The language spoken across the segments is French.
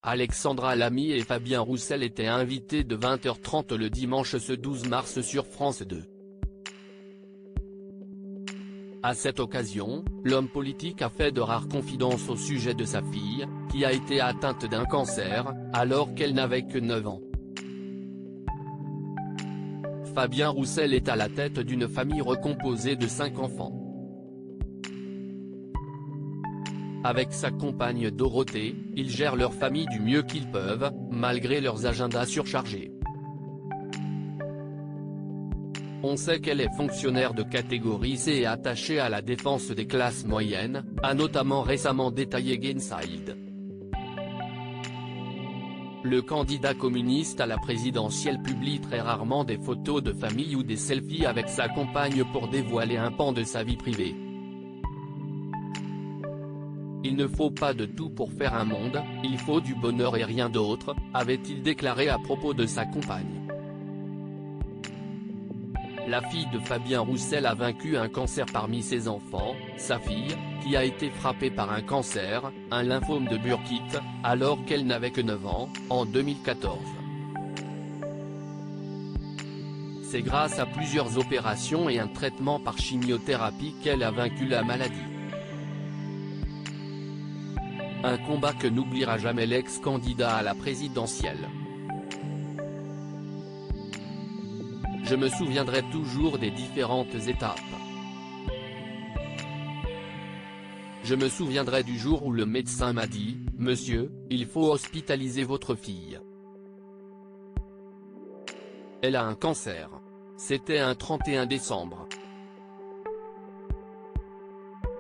Alexandra Lamy et Fabien Roussel étaient invités de 20h30 le dimanche ce 12 mars sur France 2. À cette occasion, l'homme politique a fait de rares confidences au sujet de sa fille, qui a été atteinte d'un cancer, alors qu'elle n'avait que 9 ans. Fabien Roussel est à la tête d'une famille recomposée de 5 enfants. Avec sa compagne Dorothée, ils gèrent leur famille du mieux qu'ils peuvent, malgré leurs agendas surchargés. On sait qu'elle est fonctionnaire de catégorie C et attachée à la défense des classes moyennes, a notamment récemment détaillé Gainside. Le candidat communiste à la présidentielle publie très rarement des photos de famille ou des selfies avec sa compagne pour dévoiler un pan de sa vie privée. Il ne faut pas de tout pour faire un monde, il faut du bonheur et rien d'autre, avait-il déclaré à propos de sa compagne. La fille de Fabien Roussel a vaincu un cancer parmi ses enfants, sa fille, qui a été frappée par un cancer, un lymphome de Burkitt, alors qu'elle n'avait que 9 ans, en 2014. C'est grâce à plusieurs opérations et un traitement par chimiothérapie qu'elle a vaincu la maladie. Un combat que n'oubliera jamais l'ex-candidat à la présidentielle. Je me souviendrai toujours des différentes étapes. Je me souviendrai du jour où le médecin m'a dit « Monsieur, il faut hospitaliser votre fille. Elle a un cancer. » C'était un 31 décembre.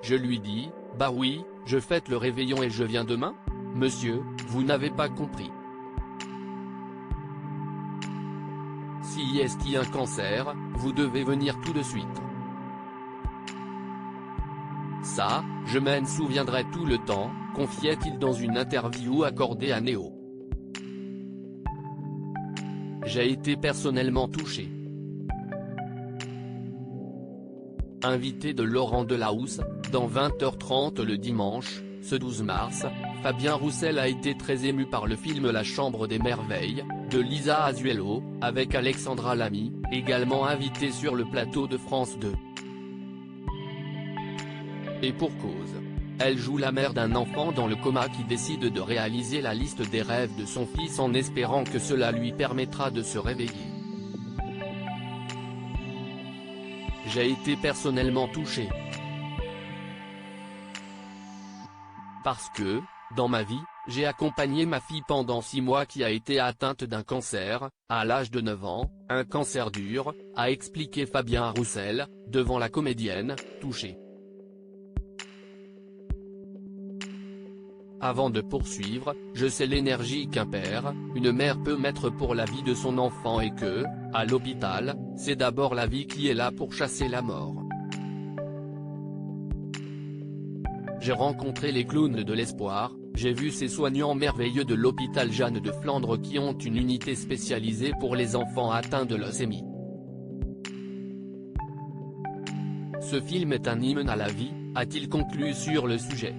Je lui dis « Bah oui, je fête le réveillon et je viens demain ? Monsieur, vous n'avez pas compris. Si est un cancer, vous devez venir tout de suite. » Ça, je m'en souviendrai tout le temps, confiait-il dans une interview accordée à Néo. J'ai été personnellement touché. Invité de Laurent Delahousse, dans 20h30 le dimanche, ce 12 mars, Fabien Roussel a été très ému par le film La Chambre des Merveilles, de Lisa Azuelo, avec Alexandra Lamy, également invitée sur le plateau de France 2. Et pour cause. Elle joue la mère d'un enfant dans le coma qui décide de réaliser la liste des rêves de son fils en espérant que cela lui permettra de se réveiller. J'ai été personnellement touché. Parce que, dans ma vie, j'ai accompagné ma fille pendant 6 mois qui a été atteinte d'un cancer, à l'âge de 9 ans, un cancer dur, a expliqué Fabien Roussel, devant la comédienne, touchée. Avant de poursuivre, je sais l'énergie qu'un père, une mère peut mettre pour la vie de son enfant et que, à l'hôpital, c'est d'abord la vie qui est là pour chasser la mort. J'ai rencontré les clowns de l'espoir, j'ai vu ces soignants merveilleux de l'hôpital Jeanne de Flandre qui ont une unité spécialisée pour les enfants atteints de leucémie. Ce film est un hymne à la vie, a-t-il conclu sur le sujet.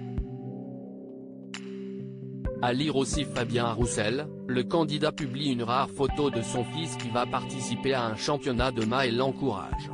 À lire aussi Fabien Roussel, le candidat publie une rare photo de son fils qui va participer à un championnat de main et l'encourage.